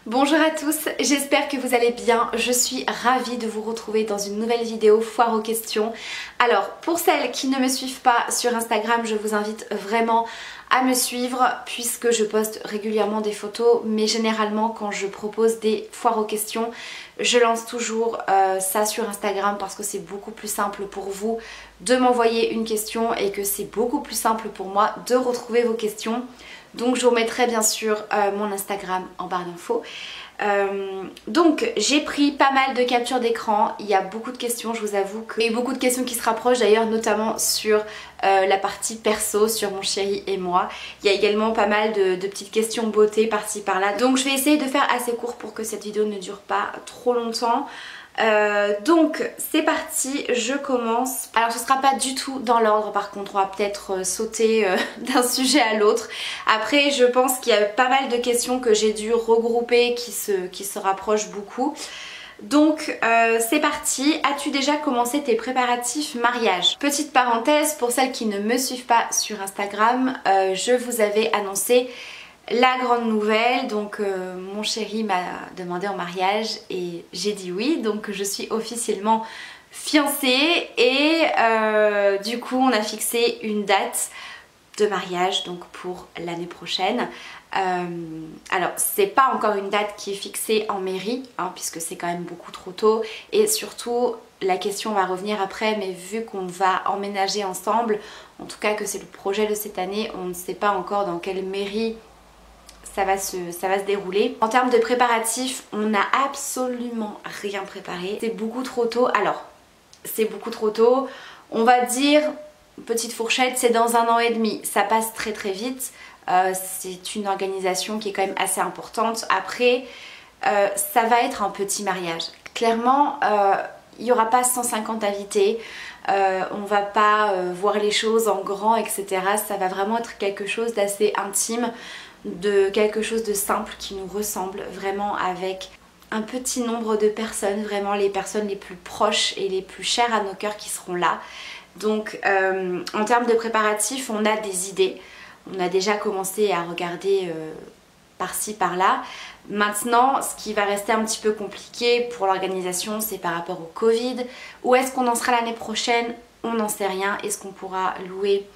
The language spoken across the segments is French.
Bonjour à tous, j'espère que vous allez bien. Je suis ravie de vous retrouver dans une nouvelle vidéo foire aux questions. Alors pour celles qui ne me suivent pas sur Instagram, je vous invite vraiment à me suivre puisque je poste régulièrement des photos, mais généralement quand je propose des foires aux questions, je lance toujours ça sur Instagram parce que c'est beaucoup plus simple pour vous de m'envoyer une question et que c'est beaucoup plus simple pour moi de retrouver vos questions. Donc je vous mettrai bien sûr mon Instagram en barre d'infos. Donc j'ai pris pas mal de captures d'écran, il y a beaucoup de questions, je vous avoue qu'il y a beaucoup de questions qui se rapprochent d'ailleurs, notamment sur la partie perso, sur mon chéri et moi. Il y a également pas mal de petites questions beauté par-ci par-là. Donc je vais essayer de faire assez court pour que cette vidéo ne dure pas trop longtemps. Donc c'est parti, je commence. Alors ce sera pas du tout dans l'ordre, par contre on va peut-être sauter d'un sujet à l'autre. Après je pense qu'il y a pas mal de questions que j'ai dû regrouper qui se rapprochent beaucoup. Donc c'est parti. As-tu déjà commencé tes préparatifs mariage? Petite parenthèse pour celles qui ne me suivent pas sur Instagram, je vous avais annoncé la grande nouvelle, donc mon chéri m'a demandé en mariage et j'ai dit oui, donc je suis officiellement fiancée et du coup on a fixé une date de mariage donc pour l'année prochaine. Alors c'est pas encore une date qui est fixée en mairie hein, puisque c'est quand même beaucoup trop tôt et surtout la question va revenir après, mais vu qu'on va emménager ensemble, en tout cas que c'est le projet de cette année, on ne sait pas encore dans quelle mairie ça va se dérouler. En termes de préparatifs, on n'a absolument rien préparé. C'est beaucoup trop tôt. Alors, c'est beaucoup trop tôt. On va dire, petite fourchette, c'est dans 1 an et demi. Ça passe très très vite. C'est une organisation qui est quand même assez importante. Après, ça va être un petit mariage. Clairement, il n'y aura pas 150 invités. On va pas voir les choses en grand, etc. Ça va vraiment être quelque chose d'assez intime, de quelque chose de simple qui nous ressemble, vraiment avec un petit nombre de personnes, vraiment les personnes les plus proches et les plus chères à nos cœurs qui seront là. Donc en termes de préparatifs, on a des idées. On a déjà commencé à regarder par-ci par-là. Maintenant, ce qui va rester un petit peu compliqué pour l'organisation, c'est par rapport au Covid. Où est-ce qu'on en sera l'année prochaine? On n'en sait rien. Est-ce qu'on pourra louer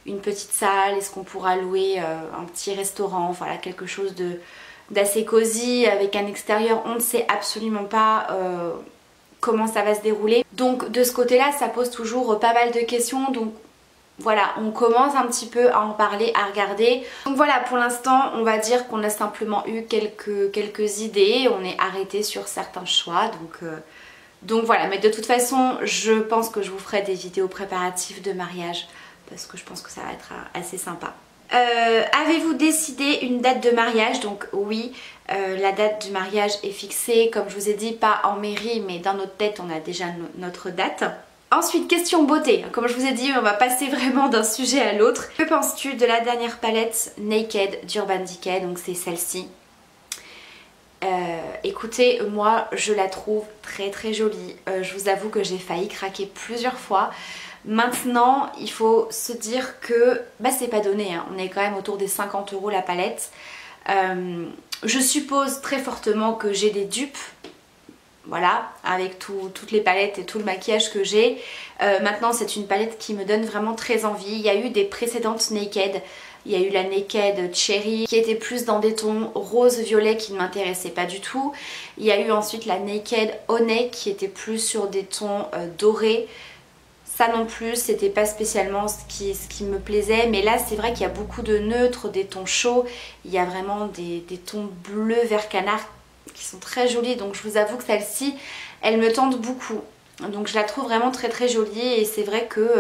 une petite salle? Est-ce qu'on pourra louer un petit restaurant? Voilà, quelque chose d'assez cosy avec un extérieur. On ne sait absolument pas comment ça va se dérouler. Donc de ce côté-là, ça pose toujours pas mal de questions. Donc voilà, on commence un petit peu à en parler, à regarder. Donc voilà, pour l'instant, on va dire qu'on a simplement eu quelques idées. On est arrêté sur certains choix. Donc voilà, mais de toute façon, je pense que je vous ferai des vidéos préparatives de mariage parce que je pense que ça va être assez sympa. Avez-vous décidé une date de mariage? Donc oui, la date du mariage est fixée, comme je vous ai dit, pas en mairie, mais dans notre tête, on a déjà notre date. Ensuite, question beauté. Comme je vous ai dit, on va passer vraiment d'un sujet à l'autre. Que penses-tu de la dernière palette Naked d'Urban Decay? Donc c'est celle-ci. Écoutez, moi je la trouve très très jolie. Je vous avoue que j'ai failli craquer plusieurs fois. Maintenant, il faut se dire que c'est pas donné, hein. On est quand même autour des 50 € la palette. Je suppose très fortement que j'ai des dupes. Voilà, avec toutes les palettes et tout le maquillage que j'ai. Maintenant, c'est une palette qui me donne vraiment très envie. Il y a eu des précédentes Naked. Il y a eu la Naked Cherry qui était plus dans des tons rose-violet qui ne m'intéressaient pas du tout. Il y a eu ensuite la Naked Honey qui était plus sur des tons dorés. Ça non plus, c'était pas spécialement ce qui me plaisait. Mais là, c'est vrai qu'il y a beaucoup de neutres, des tons chauds. Il y a vraiment des tons bleus vert canard qui sont très jolis. Donc je vous avoue que celle-ci, elle me tente beaucoup. Donc je la trouve vraiment très très jolie. Et c'est vrai que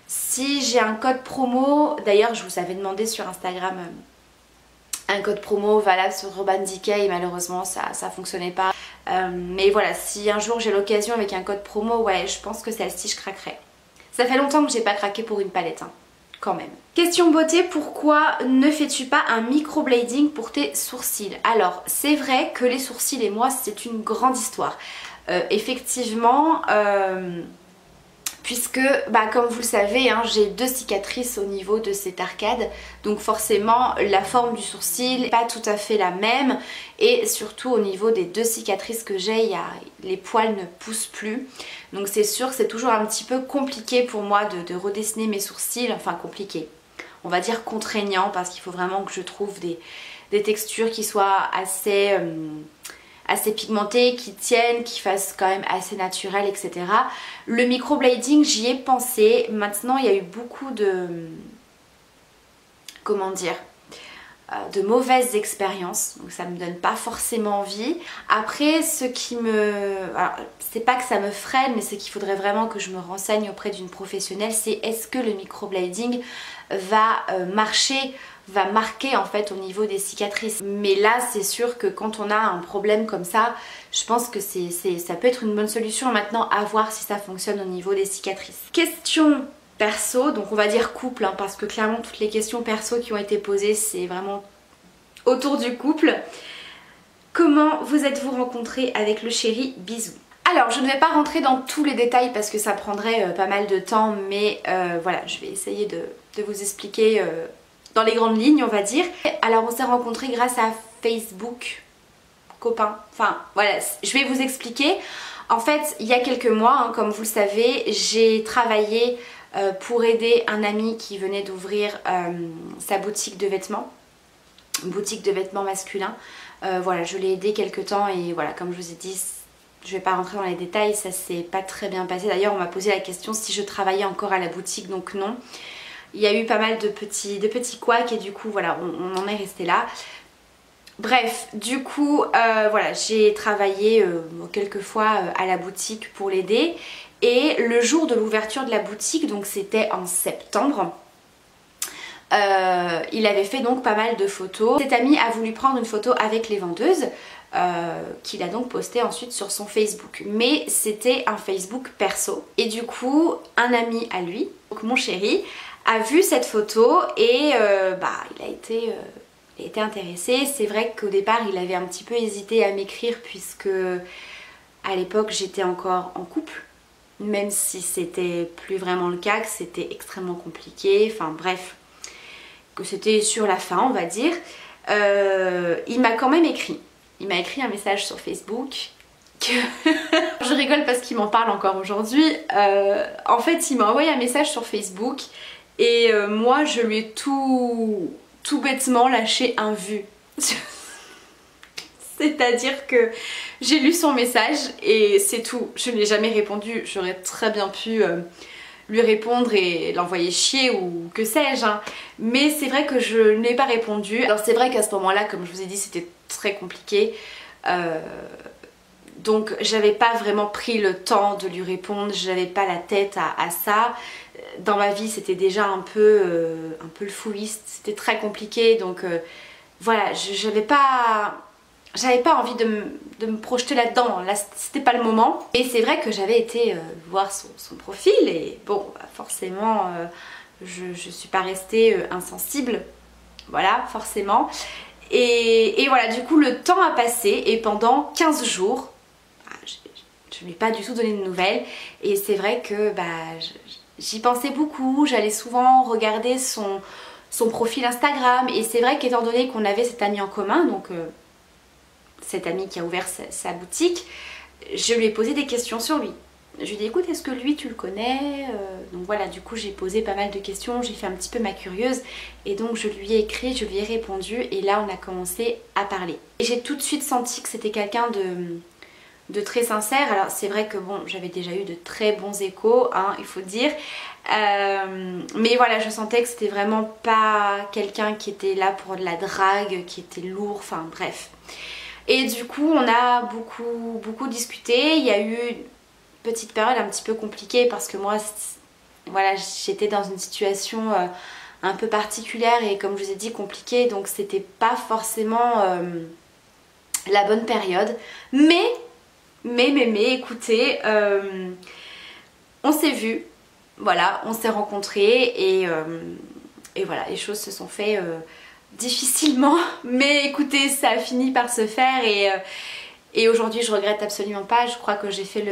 si j'ai un code promo, d'ailleurs je vous avais demandé sur Instagram un code promo valable sur Urban Decay et malheureusement ça fonctionnait pas. Mais voilà, si un jour j'ai l'occasion avec un code promo, ouais, je pense que celle-ci je craquerai. Ça fait longtemps que j'ai pas craqué pour une palette, hein, quand même. Question beauté, pourquoi ne fais-tu pas un microblading pour tes sourcils? Alors, c'est vrai que les sourcils et moi, c'est une grande histoire. Effectivement, puisque comme vous le savez hein, j'ai 2 cicatrices au niveau de cette arcade, donc forcément la forme du sourcil n'est pas tout à fait la même, et surtout au niveau des 2 cicatrices que j'ai, les poils ne poussent plus, donc c'est sûr que c'est toujours un petit peu compliqué pour moi de redessiner mes sourcils, enfin compliqué, on va dire contraignant, parce qu'il faut vraiment que je trouve des textures qui soient assez pigmentées, qui tiennent, qui fassent quand même assez naturel, etc. Le microblading, j'y ai pensé. Maintenant, il y a eu beaucoup de... comment dire, de mauvaises expériences, donc ça me donne pas forcément envie. Après, ce qui me... alors, c'est pas que ça me freine, mais c'est qu'il faudrait vraiment que je me renseigne auprès d'une professionnelle, c'est est-ce que le microblading va marcher, va marquer en fait au niveau des cicatrices. Mais là c'est sûr que quand on a un problème comme ça, je pense que ça peut être une bonne solution. Maintenant à voir si ça fonctionne au niveau des cicatrices. Question perso, donc on va dire couple hein, parce que clairement toutes les questions perso qui ont été posées c'est vraiment autour du couple. Comment vous êtes-vous rencontrés avec le chéri? Bisous. Alors je ne vais pas rentrer dans tous les détails parce que ça prendrait pas mal de temps, mais voilà, je vais essayer de vous expliquer dans les grandes lignes on va dire. Alors on s'est rencontrés grâce à Facebook, copain, enfin voilà, je vais vous expliquer. En fait il y a quelques mois, hein, comme vous le savez, j'ai travaillé pour aider un ami qui venait d'ouvrir sa boutique de vêtements, une boutique de vêtements masculins. Voilà, je l'ai aidé quelques temps et voilà, comme je vous ai dit, je vais pas rentrer dans les détails, ça s'est pas très bien passé. D'ailleurs on m'a posé la question si je travaillais encore à la boutique, donc non. Il y a eu pas mal de petits couacs et du coup voilà, on en est resté là. Bref, du coup voilà, j'ai travaillé quelques fois à la boutique pour l'aider. Et le jour de l'ouverture de la boutique, donc c'était en septembre, il avait fait donc pas mal de photos. Cet ami a voulu prendre une photo avec les vendeuses qu'il a donc posté ensuite sur son Facebook. Mais c'était un Facebook perso. Et du coup, un ami à lui, donc mon chéri, a vu cette photo et il a été intéressé. C'est vrai qu'au départ, il avait un petit peu hésité à m'écrire puisque à l'époque, j'étais encore en couple. Même si c'était plus vraiment le cas, que c'était extrêmement compliqué, enfin bref, que c'était sur la fin on va dire. Il m'a quand même écrit. Il m'a écrit un message sur Facebook que... je rigole parce qu'il m'en parle encore aujourd'hui. En fait il m'a envoyé un message sur Facebook et moi je lui ai tout bêtement lâché un vu. C'est-à-dire que j'ai lu son message et c'est tout. Je ne lui ai jamais répondu. J'aurais très bien pu lui répondre et l'envoyer chier ou que sais-je. Hein. Mais c'est vrai que je n'ai pas répondu. Alors c'est vrai qu'à ce moment-là, comme je vous ai dit, c'était très compliqué. Donc j'avais pas vraiment pris le temps de lui répondre. J'avais pas la tête à ça. Dans ma vie, c'était déjà un peu le fouilliste. C'était très compliqué. Donc voilà, j'avais pas envie de me projeter là-dedans, là c'était pas le moment. Et c'est vrai que j'avais été voir son profil et bon forcément je suis pas restée insensible, voilà forcément. Et voilà, du coup le temps a passé et pendant 15 jours, je lui ai pas du tout donné de nouvelles. Et c'est vrai que j'y pensais beaucoup, j'allais souvent regarder son profil Instagram. Et c'est vrai qu'étant donné qu'on avait cet ami en commun, donc cet ami qui a ouvert sa boutique, je lui ai posé des questions sur lui. Je lui ai dit écoute, est-ce que lui tu le connais? Donc voilà, du coup j'ai posé pas mal de questions, j'ai fait un petit peu ma curieuse et donc je lui ai écrit, je lui ai répondu et là on a commencé à parler. Et j'ai tout de suite senti que c'était quelqu'un de très sincère. Alors c'est vrai que bon, j'avais déjà eu de très bons échos, hein, il faut dire. Mais voilà, je sentais que c'était vraiment pas quelqu'un qui était là pour de la drague, qui était lourd, enfin bref. Et du coup on a beaucoup discuté. Il y a eu une petite période un petit peu compliquée parce que moi voilà, j'étais dans une situation un peu particulière et comme je vous ai dit compliquée, donc c'était pas forcément la bonne période. Mais écoutez, on s'est vus, voilà, on s'est rencontrés et voilà, les choses se sont faites difficilement, mais écoutez, ça a fini par se faire et aujourd'hui je regrette absolument pas. Je crois que j'ai fait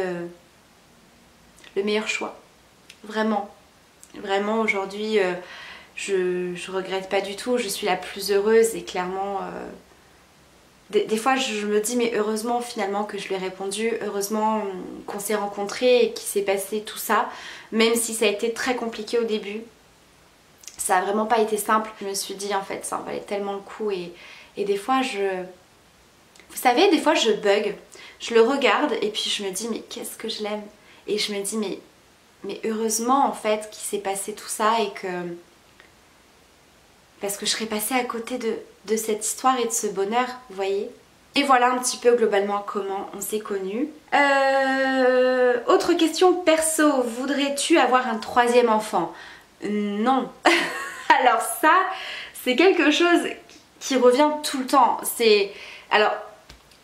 le meilleur choix. Vraiment. Vraiment aujourd'hui je regrette pas du tout, je suis la plus heureuse et clairement des fois je me dis mais heureusement finalement que je lui ai répondu, heureusement qu'on s'est rencontrés et qu'il s'est passé tout ça, même si ça a été très compliqué au début. Ça a vraiment pas été simple. Je me suis dit en fait ça en valait tellement le coup et des fois vous savez, des fois je bug. Je le regarde et puis je me dis mais qu'est-ce que je l'aime. Et je me dis mais heureusement en fait qu'il s'est passé tout ça et que... Parce que je serais passée à côté de cette histoire et de ce bonheur, vous voyez. Et voilà un petit peu globalement comment on s'est connus. Autre question perso, voudrais-tu avoir un troisième enfant? Non. Alors ça, c'est quelque chose qui revient tout le temps. Alors,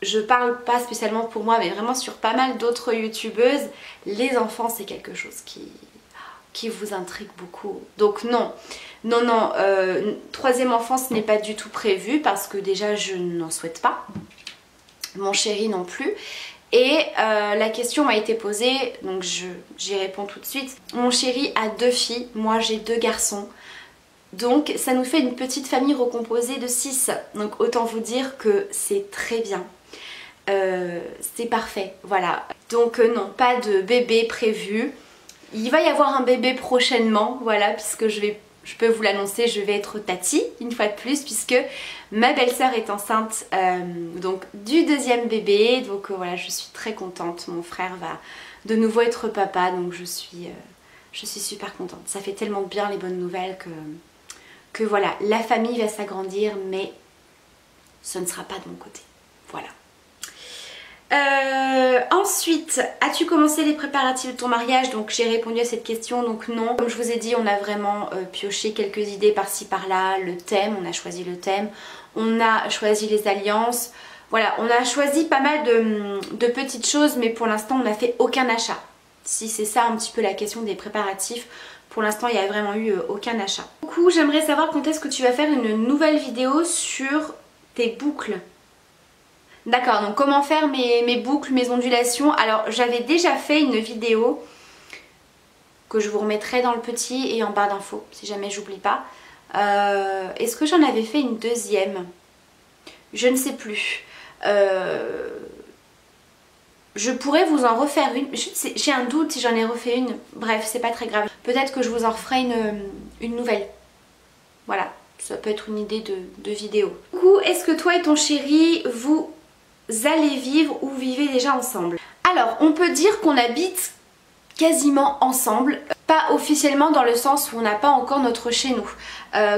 je parle pas spécialement pour moi, mais vraiment sur pas mal d'autres youtubeuses, les enfants c'est quelque chose qui vous intrigue beaucoup. Donc non, troisième enfant ce n'est pas du tout prévu parce que déjà je n'en souhaite pas. Mon chéri non plus. Et la question m'a été posée, donc j'y réponds tout de suite. Mon chéri a 2 filles, moi j'ai 2 garçons. Donc ça nous fait une petite famille recomposée de 6. Donc autant vous dire que c'est très bien. C'est parfait, voilà. Donc non, pas de bébé prévu. Il va y avoir un bébé prochainement, voilà, puisque je peux vous l'annoncer, je vais être tati une fois de plus, puisque ma belle-sœur est enceinte donc du 2e bébé. Donc voilà, je suis très contente. Mon frère va de nouveau être papa, donc je suis super contente. Ça fait tellement de bien les bonnes nouvelles que voilà, la famille va s'agrandir, mais ce ne sera pas de mon côté. Voilà. Ensuite, as-tu commencé les préparatifs de ton mariage? Donc j'ai répondu à cette question, donc non. Comme je vous ai dit, on a vraiment pioché quelques idées par-ci par-là, le thème, on a choisi le thème, on a choisi les alliances, voilà, on a choisi pas mal de petites choses, mais pour l'instant on n'a fait aucun achat. Si c'est ça un petit peu la question des préparatifs, pour l'instant il n'y a vraiment eu aucun achat. Du coup, j'aimerais savoir quand est-ce que tu vas faire une nouvelle vidéo sur tes boucles. D'accord, donc comment faire mes boucles, mes ondulations. Alors j'avais déjà fait une vidéo que je vous remettrai dans le petit et en barre d'infos si jamais j'oublie pas. Est-ce que j'en avais fait une deuxième? Je ne sais plus. Je pourrais vous en refaire une. J'ai un doute si j'en ai refait une. Bref, c'est pas très grave. Peut-être que je vous en referai une nouvelle. Voilà, ça peut être une idée de vidéo. Du coup, est-ce que toi et ton chéri, vous allez vivre ou vivez déjà ensemble? Alors, on peut dire qu'on habite quasiment ensemble. Pas officiellement dans le sens où on n'a pas encore notre chez nous.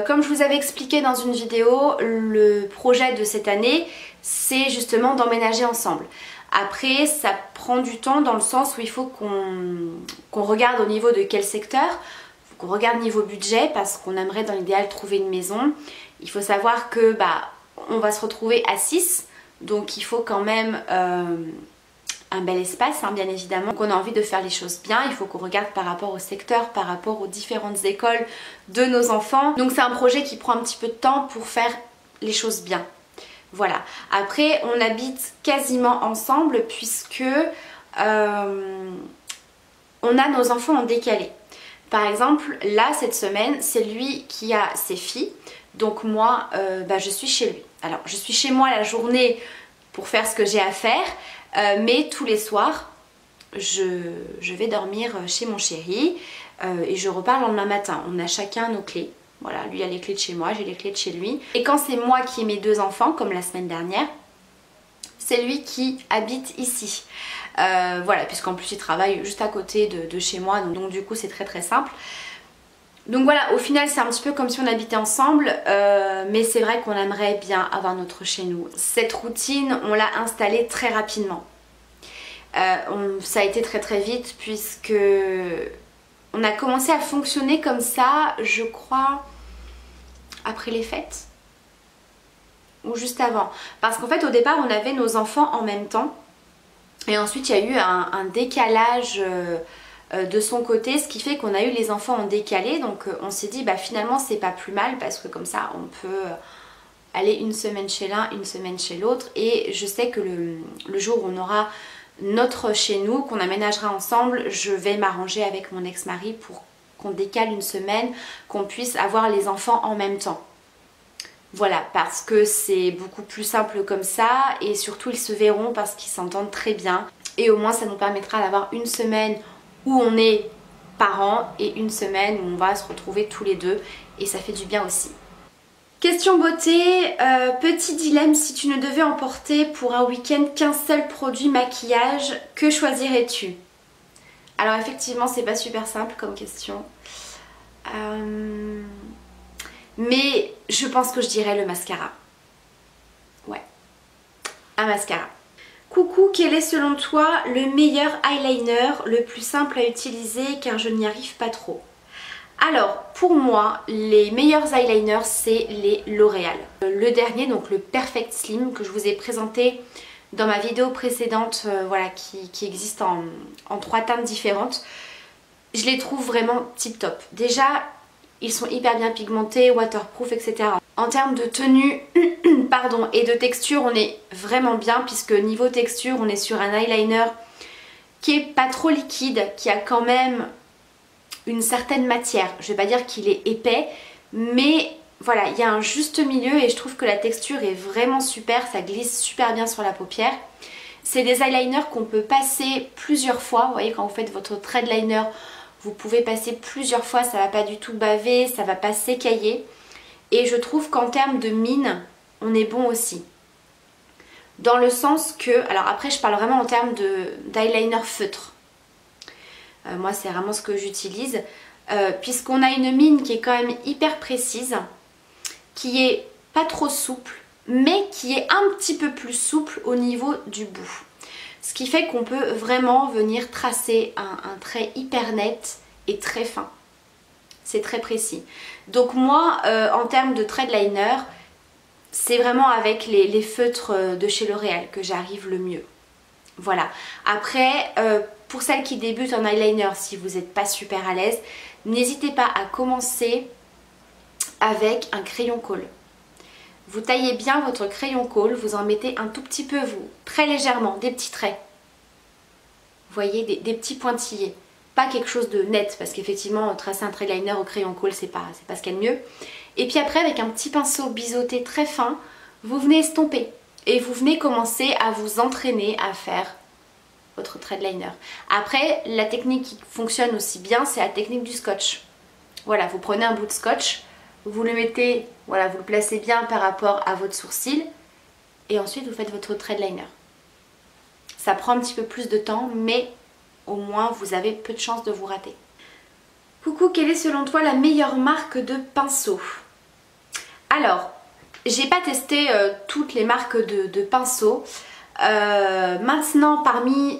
Comme je vous avais expliqué dans une vidéo, le projet de cette année, c'est justement d'emménager ensemble. Après, ça prend du temps dans le sens où il faut qu'on regarde au niveau de quel secteur, qu'on regarde niveau budget parce qu'on aimerait dans l'idéal trouver une maison. Il faut savoir que on va se retrouver à 6, donc il faut quand même un bel espace, hein, bien évidemment. Donc on a envie de faire les choses bien, il faut qu'on regarde par rapport au secteur, par rapport aux différentes écoles de nos enfants. Donc c'est un projet qui prend un petit peu de temps pour faire les choses bien. Voilà. Après, on habite quasiment ensemble puisque on a nos enfants en décalé. Par exemple, là, cette semaine, c'est lui qui a ses filles. Donc moi, je suis chez lui. Alors, je suis chez moi la journée pour faire ce que j'ai à faire. Mais tous les soirs, je vais dormir chez mon chéri. Et je repars le lendemain matin. On a chacun nos clés. Voilà, lui a les clés de chez moi, j'ai les clés de chez lui. Et quand c'est moi qui ai mes 2 enfants, comme la semaine dernière, c'est lui qui habite ici. Voilà, puisqu'en plus il travaille juste à côté de chez moi, donc du coup c'est très très simple. Donc voilà, au final c'est un petit peu comme si on habitait ensemble, mais c'est vrai qu'on aimerait bien avoir notre chez nous. Cette routine, on l'a installée très rapidement. Ça a été très très vite puisque on a commencé à fonctionner comme ça, je crois, après les fêtes ou juste avant. Parce qu'en fait au départ on avait nos enfants en même temps et ensuite il y a eu un décalage de son côté, ce qui fait qu'on a eu les enfants en décalé. Donc on s'est dit finalement c'est pas plus mal parce que comme ça on peut aller une semaine chez l'un, une semaine chez l'autre. Et je sais que le jour où on aura notre chez nous, qu'on aménagera ensemble, je vais m'arranger avec mon ex-mari pour qu'on décale une semaine, qu'on puisse avoir les enfants en même temps. Voilà, parce que c'est beaucoup plus simple comme ça et surtout ils se verront parce qu'ils s'entendent très bien. Et au moins ça nous permettra d'avoir une semaine où on est parents et une semaine où on va se retrouver tous les deux et ça fait du bien aussi. Question beauté, petit dilemme, si tu ne devais emporter pour un week-end qu'un seul produit maquillage, que choisirais-tu? Alors effectivement c'est pas super simple comme question, mais je pense que je dirais le mascara. Ouais, un mascara. Coucou, quel est selon toi le meilleur eyeliner, le plus simple à utiliser car je n'y arrive pas trop? Alors pour moi les meilleurs eyeliners c'est les L'Oréal. Le dernier, donc le Perfect Slim que je vous ai présenté dans ma vidéo précédente, voilà, qui existe en 3 teintes différentes. Je les trouve vraiment tip top. Déjà ils sont hyper bien pigmentés, waterproof, etc. En termes de tenue pardon, et de texture on est vraiment bien puisque niveau texture on est sur un eyeliner qui est pas trop liquide, qui a quand même une certaine matière. Je vais pas dire qu'il est épais, mais voilà, il y a un juste milieu et je trouve que la texture est vraiment super, ça glisse super bien sur la paupière. C'est des eyeliners qu'on peut passer plusieurs fois. Vous voyez, quand vous faites votre thread liner, vous pouvez passer plusieurs fois, ça va pas du tout baver, ça va pas s'écailler. Et je trouve qu'en termes de mine, on est bon aussi. Dans le sens que, alors après je parle vraiment en termes d'eyeliner feutre. Moi c'est vraiment ce que j'utilise, puisqu'on a une mine qui est quand même hyper précise, qui est pas trop souple, mais qui est un petit peu plus souple au niveau du bout. Ce qui fait qu'on peut vraiment venir tracer un trait hyper net et très fin. C'est très précis. Donc moi, en termes de thread liner, c'est vraiment avec les feutres de chez L'Oréal que j'arrive le mieux. Voilà. Après, pour celles qui débutent en eyeliner, si vous n'êtes pas super à l'aise, n'hésitez pas à commencer avec un crayon colle. Vous taillez bien votre crayon colle, vous en mettez un tout petit peu, très légèrement, des petits traits. Vous voyez, des petits pointillés. Pas quelque chose de net, parce qu'effectivement, tracer un trait liner au crayon colle, c'est pas ce qu'il y a de mieux. Et puis après, avec un petit pinceau biseauté très fin, vous venez estomper. Et vous venez commencer à vous entraîner à faire votre thread liner. Après, la technique qui fonctionne aussi bien, c'est la technique du scotch. Voilà, vous prenez un bout de scotch, vous le mettez, voilà, vous le placez bien par rapport à votre sourcil et ensuite vous faites votre thread liner. Ça prend un petit peu plus de temps, mais au moins vous avez peu de chances de vous rater. Coucou, quelle est selon toi la meilleure marque de pinceau? Alors, j'ai pas testé toutes les marques de pinceaux. Maintenant, parmi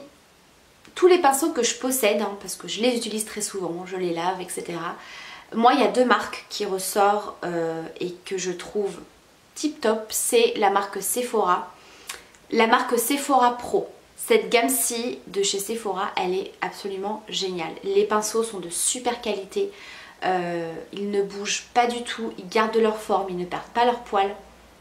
tous les pinceaux que je possède, hein, parce que je les utilise très souvent, je les lave, etc. Moi, il y a 2 marques qui ressortent et que je trouve tip top. C'est la marque Sephora. La marque Sephora Pro. Cette gamme-ci de chez Sephora, elle est absolument géniale. Les pinceaux sont de super qualité. Ils ne bougent pas du tout. Ils gardent leur forme. Ils ne perdent pas leur poil.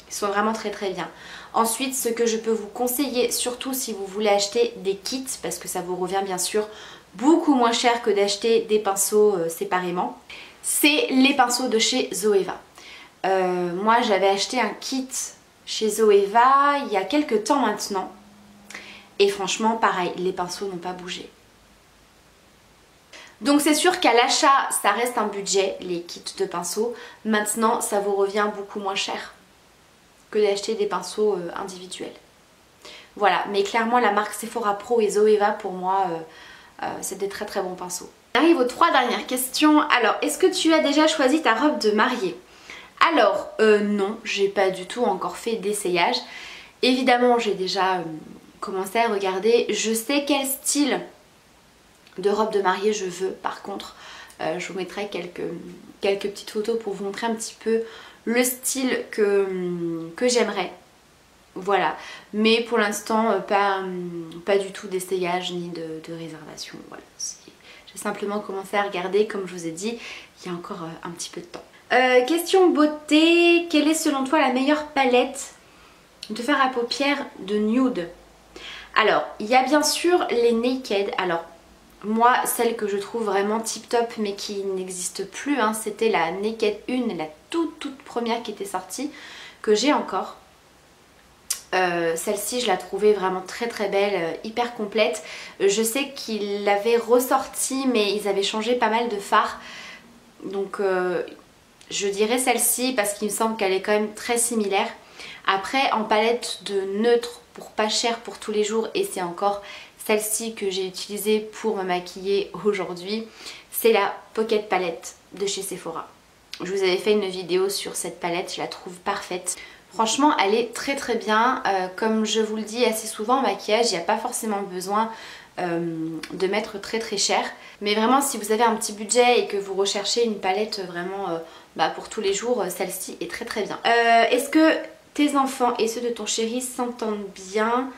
Ils sont vraiment très très bien. Ensuite, ce que je peux vous conseiller, surtout si vous voulez acheter des kits, parce que ça vous revient bien sûr beaucoup moins cher que d'acheter des pinceaux séparément, c'est les pinceaux de chez Zoeva. Moi j'avais acheté un kit chez Zoeva il y a quelques temps maintenant. Et franchement pareil, les pinceaux n'ont pas bougé. Donc c'est sûr qu'à l'achat ça reste un budget, les kits de pinceaux. Maintenant ça vous revient beaucoup moins cher que d'acheter des pinceaux individuels. Voilà, mais clairement la marque Sephora Pro et Zoeva pour moi c'est des très très bons pinceaux. On arrive aux 3 dernières questions. Alors, est-ce que tu as déjà choisi ta robe de mariée? Alors, non, j'ai pas du tout encore fait d'essayage. Évidemment, j'ai déjà commencé à regarder. Je sais quel style de robe de mariée je veux. Par contre, je vous mettrai quelques petites photos pour vous montrer un petit peu le style que j'aimerais. Voilà, mais pour l'instant pas du tout d'essayage ni de réservation. Voilà, j'ai simplement commencé à regarder, comme je vous ai dit, il y a encore un petit peu de temps. Question beauté, quelle est selon toi la meilleure palette de fard à paupières de nude? Alors, il y a bien sûr les Naked. Alors, moi, celle que je trouve vraiment tip top mais qui n'existe plus, hein, c'était la Naked 1, la toute première qui était sortie, que j'ai encore. Celle-ci, je la trouvais vraiment très belle, hyper complète. Je sais qu'ils l'avaient ressortie mais ils avaient changé pas mal de fards. Donc je dirais celle-ci parce qu'il me semble qu'elle est quand même très similaire. Après, en palette de neutre pour pas cher pour tous les jours, et c'est encore celle-ci que j'ai utilisée pour me maquiller aujourd'hui, c'est la Pocket Palette de chez Sephora. Je vous avais fait une vidéo sur cette palette, je la trouve parfaite. Franchement, elle est très bien. Comme je vous le dis assez souvent en maquillage, il n'y a pas forcément besoin de mettre très cher. Mais vraiment, si vous avez un petit budget et que vous recherchez une palette vraiment pour tous les jours, celle-ci est très bien. Est-ce que tes enfants et ceux de ton chéri s'entendent bien?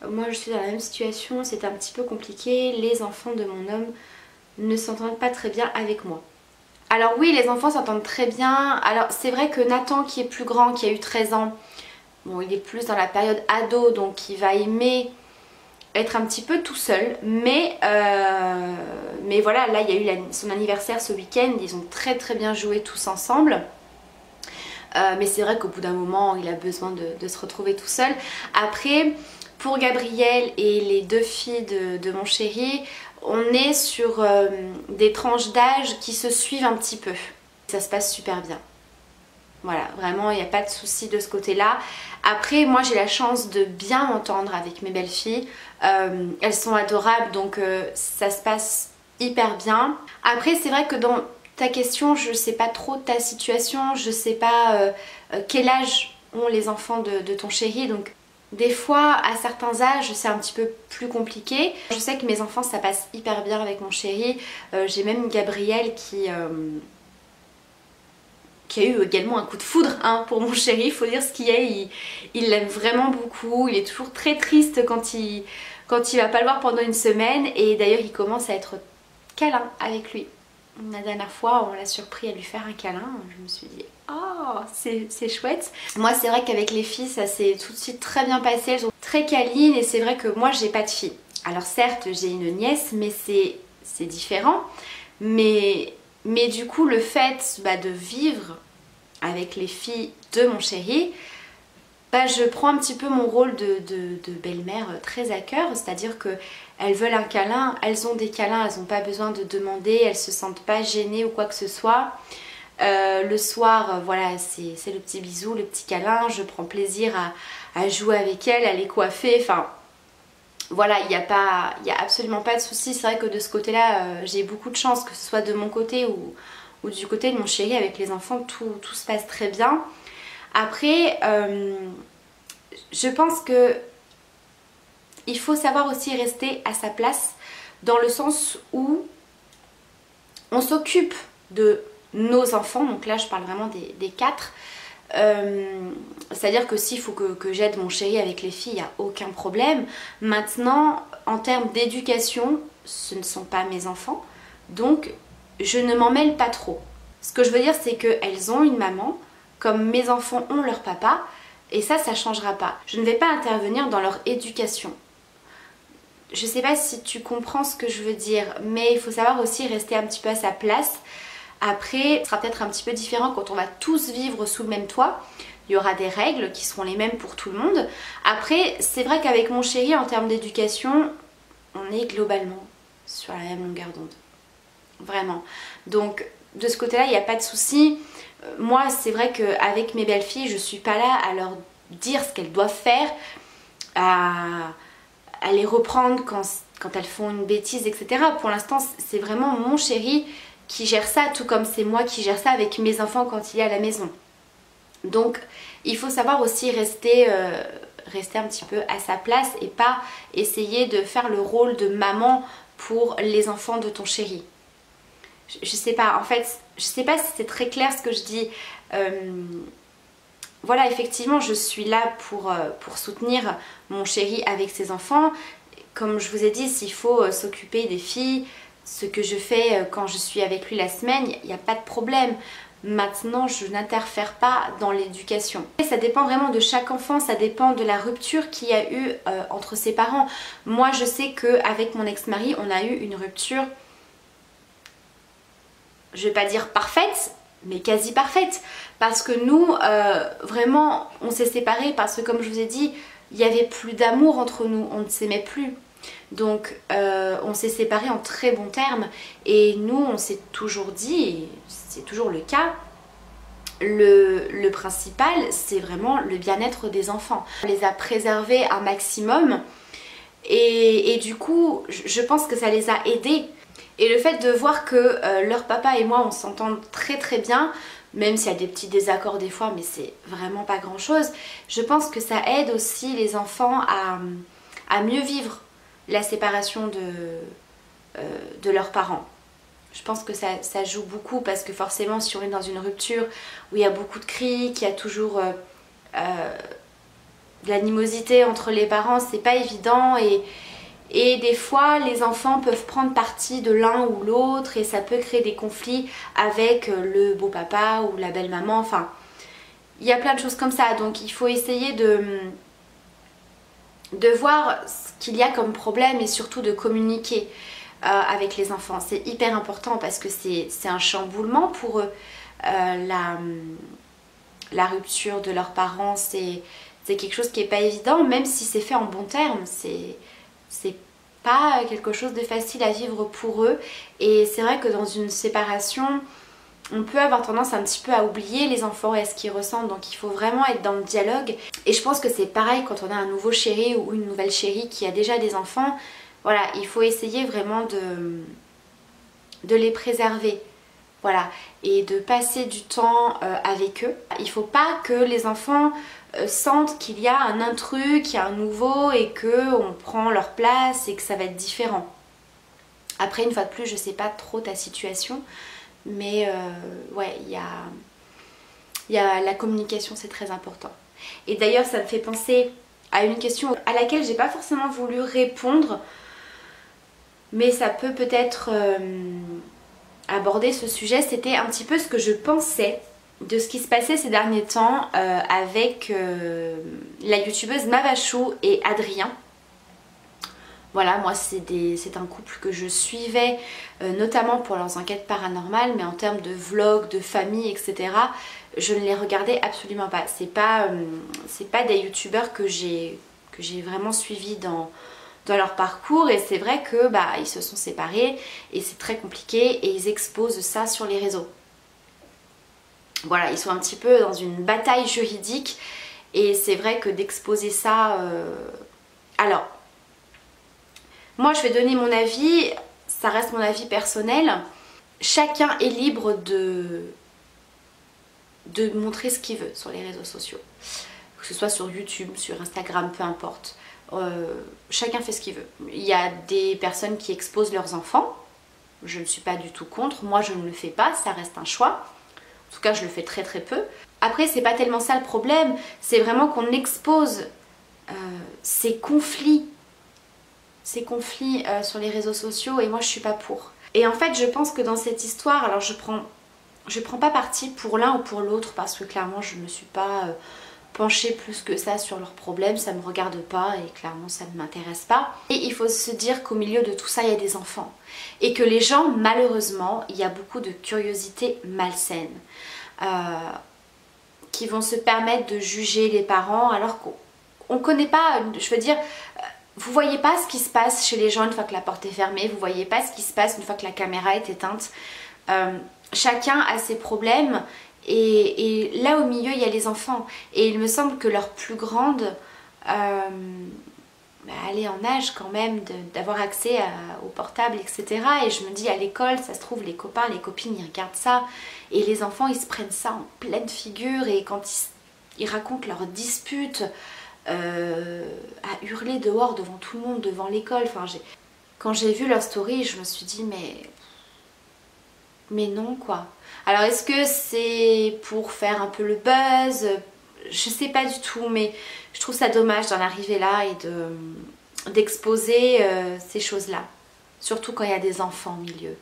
Moi, je suis dans la même situation, c'est un petit peu compliqué. Les enfants de mon homme ne s'entendent pas très bien avec moi. Alors oui, les enfants s'entendent très bien. Alors c'est vrai que Nathan, qui est plus grand, qui a eu 13 ans, bon, il est plus dans la période ado, donc il va aimer être un petit peu tout seul. Mais voilà, là il y a eu son anniversaire ce week-end, ils ont très bien joué tous ensemble. Mais c'est vrai qu'au bout d'un moment, il a besoin de se retrouver tout seul. Après, pour Gabriel et les deux filles de mon chéri, on est sur des tranches d'âge qui se suivent un petit peu. Ça se passe super bien. Voilà, vraiment, il n'y a pas de souci de ce côté-là. Après, moi, j'ai la chance de bien m'entendre avec mes belles-filles. Elles sont adorables, donc ça se passe hyper bien. Après, c'est vrai que dans ta question, je sais pas trop ta situation, je sais pas quel âge ont les enfants de ton chéri, donc des fois à certains âges c'est un petit peu plus compliqué. Je sais que mes enfants ça passe hyper bien avec mon chéri. J'ai même Gabriel qui a eu également un coup de foudre pour mon chéri, il faut dire ce qu'il y a, il l'aime vraiment beaucoup, il est toujours très triste quand il va pas le voir pendant une semaine, et d'ailleurs il commence à être câlin avec lui. La dernière fois on l'a surpris à lui faire un câlin, je me suis dit oh c'est chouette. Moi c'est vrai qu'avec les filles ça s'est tout de suite très bien passé, elles sont très câlines, et c'est vrai que moi j'ai pas de filles. Alors certes j'ai une nièce mais c'est différent, mais du coup le fait de vivre avec les filles de mon chéri, je prends un petit peu mon rôle de belle-mère très à cœur, c'est-à-dire que elles veulent un câlin, elles ont des câlins, elles n'ont pas besoin de demander, elles se sentent pas gênées ou quoi que ce soit. Le soir, voilà, c'est le petit bisou, le petit câlin, je prends plaisir à jouer avec elles, à les coiffer, enfin voilà, il y a absolument pas de souci. C'est vrai que de ce côté-là, j'ai beaucoup de chance, que ce soit de mon côté ou du côté de mon chéri avec les enfants, tout se passe très bien. Après, je pense que il faut savoir aussi rester à sa place, dans le sens où on s'occupe de nos enfants, donc là je parle vraiment des quatre. C'est-à-dire que s'il faut que j'aide mon chéri avec les filles, il n'y a aucun problème. Maintenant, en termes d'éducation, ce ne sont pas mes enfants, donc je ne m'en mêle pas trop. Ce que je veux dire, c'est qu'elles ont une maman, comme mes enfants ont leur papa, et ça changera pas. Je ne vais pas intervenir dans leur éducation. Je sais pas si tu comprends ce que je veux dire, mais il faut savoir aussi rester un petit peu à sa place. Après, ce sera peut-être un petit peu différent quand on va tous vivre sous le même toit. Il y aura des règles qui seront les mêmes pour tout le monde. Après, c'est vrai qu'avec mon chéri, en termes d'éducation, on est globalement sur la même longueur d'onde. Vraiment. Donc, de ce côté-là, il n'y a pas de souci. Moi, c'est vrai qu'avec mes belles-filles, je suis pas là à leur dire ce qu'elles doivent faire, à les reprendre quand elles font une bêtise, etc. Pour l'instant, c'est vraiment mon chéri qui gère ça, tout comme c'est moi qui gère ça avec mes enfants quand il est à la maison. Donc, il faut savoir aussi rester un petit peu à sa place et pas essayer de faire le rôle de maman pour les enfants de ton chéri. Je sais pas, en fait, je sais pas si c'est très clair ce que je dis. Voilà, effectivement, je suis là pour soutenir mon chéri avec ses enfants. Comme je vous ai dit, s'il faut s'occuper des filles, ce que je fais quand je suis avec lui la semaine, il n'y a pas de problème. Maintenant, je n'interfère pas dans l'éducation. Ça dépend vraiment de chaque enfant, ça dépend de la rupture qu'il y a eu entre ses parents. Moi, je sais qu'avec mon ex-mari, on a eu une rupture, je vais pas dire parfaite, mais quasi parfaite. Parce que nous, vraiment, on s'est séparés parce que, comme je vous ai dit, il n'y avait plus d'amour entre nous, on ne s'aimait plus. Donc on s'est séparés en très bons termes et nous on s'est toujours dit, et c'est toujours le cas, le principal c'est vraiment le bien-être des enfants. On les a préservés un maximum et du coup je pense que ça les a aidés. Et le fait de voir que leur papa et moi on s'entend très très bien, même s'il y a des petits désaccords des fois, mais c'est vraiment pas grand chose, je pense que ça aide aussi les enfants à mieux vivre la séparation de leurs parents. Je pense que ça joue beaucoup parce que forcément si on est dans une rupture où il y a beaucoup de cris, qu'il y a toujours de l'animosité entre les parents, c'est pas évident et des fois les enfants peuvent prendre parti de l'un ou l'autre et ça peut créer des conflits avec le beau papa ou la belle maman, enfin il y a plein de choses comme ça, donc il faut essayer de voir ce qu'il y a comme problème et surtout de communiquer avec les enfants. C'est hyper important parce que c'est un chamboulement pour eux. La rupture de leurs parents, c'est quelque chose qui n'est pas évident, même si c'est fait en bons termes. C'est pas quelque chose de facile à vivre pour eux. Et c'est vrai que dans une séparation, on peut avoir tendance un petit peu à oublier les enfants et ce qu'ils ressentent, donc il faut vraiment être dans le dialogue. Et je pense que c'est pareil quand on a un nouveau chéri ou une nouvelle chérie qui a déjà des enfants. Voilà, il faut essayer vraiment de les préserver. Voilà, et de passer du temps avec eux. Il ne faut pas que les enfants sentent qu'il y a un intrus, qu'il y a un nouveau et qu'on prend leur place et que ça va être différent. Après, une fois de plus, je ne sais pas trop ta situation. Mais ouais, il y a la communication, c'est très important. Et d'ailleurs, ça me fait penser à une question à laquelle j'ai pas forcément voulu répondre, mais ça peut peut-être aborder ce sujet. C'était un petit peu ce que je pensais de ce qui se passait ces derniers temps avec la youtubeuse Mavachou et Adrien. Voilà, moi c'est un couple que je suivais notamment pour leurs enquêtes paranormales, mais en termes de vlogs, de famille, etc. je ne les regardais absolument pas. C'est pas des youtubeurs que j'ai vraiment suivis dans leur parcours, et c'est vrai que ils se sont séparés et c'est très compliqué et ils exposent ça sur les réseaux. Voilà, ils sont un petit peu dans une bataille juridique et c'est vrai que d'exposer ça... Alors... Moi, je vais donner mon avis, ça reste mon avis personnel. Chacun est libre de montrer ce qu'il veut sur les réseaux sociaux. Que ce soit sur YouTube, sur Instagram, peu importe. Chacun fait ce qu'il veut. Il y a des personnes qui exposent leurs enfants. Je ne suis pas du tout contre. Moi, je ne le fais pas, ça reste un choix. En tout cas, je le fais très très peu. Après, c'est pas tellement ça le problème. C'est vraiment qu'on expose ces conflits sur les réseaux sociaux et moi je suis pas pour. Et en fait je pense que dans cette histoire, alors je prends pas parti pour l'un ou pour l'autre parce que clairement je ne me suis pas penchée plus que ça sur leurs problèmes, ça me regarde pas et clairement ça ne m'intéresse pas. Et il faut se dire qu'au milieu de tout ça il y a des enfants et que les gens, malheureusement, il y a beaucoup de curiosité malsaine qui vont se permettre de juger les parents alors qu'on connaît pas, je veux dire... Vous voyez pas ce qui se passe chez les gens une fois que la porte est fermée, vous voyez pas ce qui se passe une fois que la caméra est éteinte. Chacun a ses problèmes et là au milieu il y a les enfants. Et il me semble que leur plus grande, elle est en âge quand même d'avoir accès au portable, etc. Et je me dis à l'école, ça se trouve les copains, les copines ils regardent ça et les enfants ils se prennent ça en pleine figure et quand ils racontent leurs disputes... à hurler dehors devant tout le monde, devant l'école. Enfin, quand j'ai vu leur story, je me suis dit mais non quoi. Alors est-ce que c'est pour faire un peu le buzz? Je sais pas du tout, mais je trouve ça dommage d'en arriver là et d'exposer ces choses-là. Surtout quand il y a des enfants au milieu.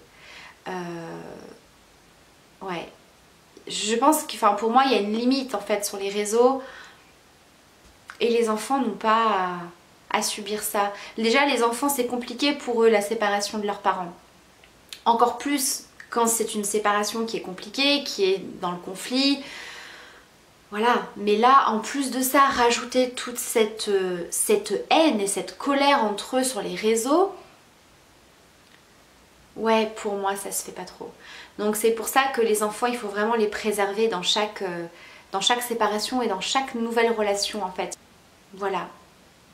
Ouais. je pense que, enfin, pour moi, il y a une limite en fait sur les réseaux. Et les enfants n'ont pas à subir ça. Déjà, les enfants, c'est compliqué pour eux la séparation de leurs parents. Encore plus quand c'est une séparation qui est compliquée, qui est dans le conflit. Voilà, mais là, en plus de ça, rajouter toute cette haine et cette colère entre eux sur les réseaux, ouais, pour moi, ça se fait pas trop. Donc c'est pour ça que les enfants, il faut vraiment les préserver dans chaque séparation et dans chaque nouvelle relation en fait. Voilà,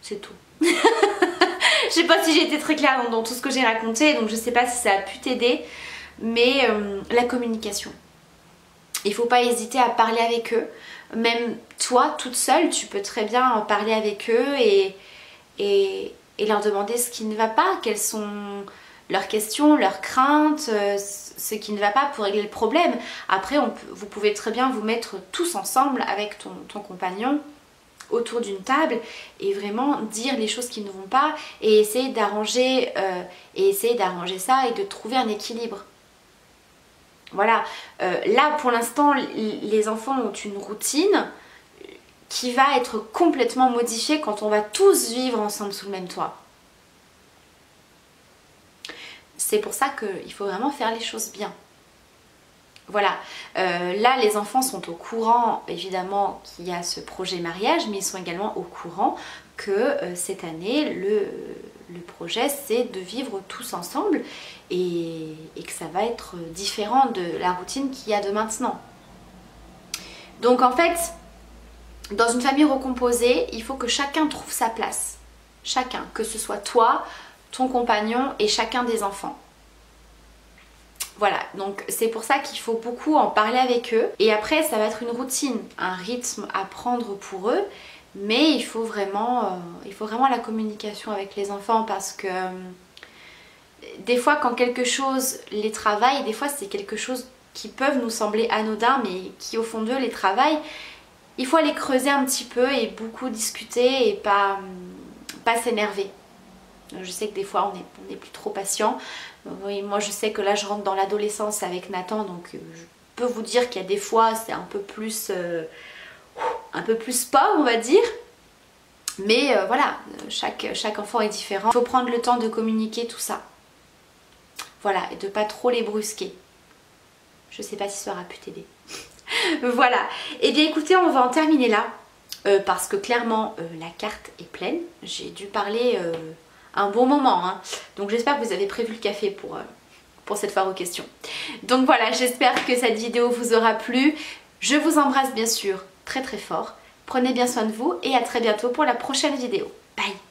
c'est tout. Je sais pas si j'ai été très claire dans tout ce que j'ai raconté, donc je sais pas si ça a pu t'aider, mais la communication. Il faut pas hésiter à parler avec eux. Même toi, toute seule, tu peux très bien en parler avec eux et leur demander ce qui ne va pas, quelles sont leurs questions, leurs craintes, ce qui ne va pas pour régler le problème. Après, vous pouvez très bien vous mettre tous ensemble avec ton compagnon autour d'une table et vraiment dire les choses qui ne vont pas et essayer d'arranger ça et de trouver un équilibre. Voilà, là pour l'instant les enfants ont une routine qui va être complètement modifiée quand on va tous vivre ensemble sous le même toit. C'est pour ça qu'il faut vraiment faire les choses bien. Voilà, là les enfants sont au courant évidemment qu'il y a ce projet mariage, mais ils sont également au courant que cette année le projet c'est de vivre tous ensemble et que ça va être différent de la routine qu'il y a de maintenant. Donc en fait, dans une famille recomposée, il faut que chacun trouve sa place. Chacun, que ce soit toi, ton compagnon et chacun des enfants. Voilà, donc c'est pour ça qu'il faut beaucoup en parler avec eux. Et après, ça va être une routine, un rythme à prendre pour eux. Mais il faut vraiment la communication avec les enfants parce que des fois, quand quelque chose les travaille, des fois c'est quelque chose qui peuvent nous sembler anodin, mais qui au fond d'eux les travaille. Il faut aller creuser un petit peu et beaucoup discuter et pas s'énerver. Je sais que des fois on est plus trop patient. Oui, moi je sais que là je rentre dans l'adolescence avec Nathan, donc je peux vous dire qu'il y a des fois c'est un peu plus pas on va dire. Mais voilà, chaque enfant est différent. Il faut prendre le temps de communiquer tout ça. Voilà, et de pas trop les brusquer. Je sais pas si ça aura pu t'aider. Voilà, et bien écoutez, on va en terminer là. Parce que clairement la carte est pleine. J'ai dû parler un bon moment, hein. Donc j'espère que vous avez prévu le café pour cette foire aux questions. Donc voilà, j'espère que cette vidéo vous aura plu. Je vous embrasse bien sûr très très fort. Prenez bien soin de vous et à très bientôt pour la prochaine vidéo. Bye!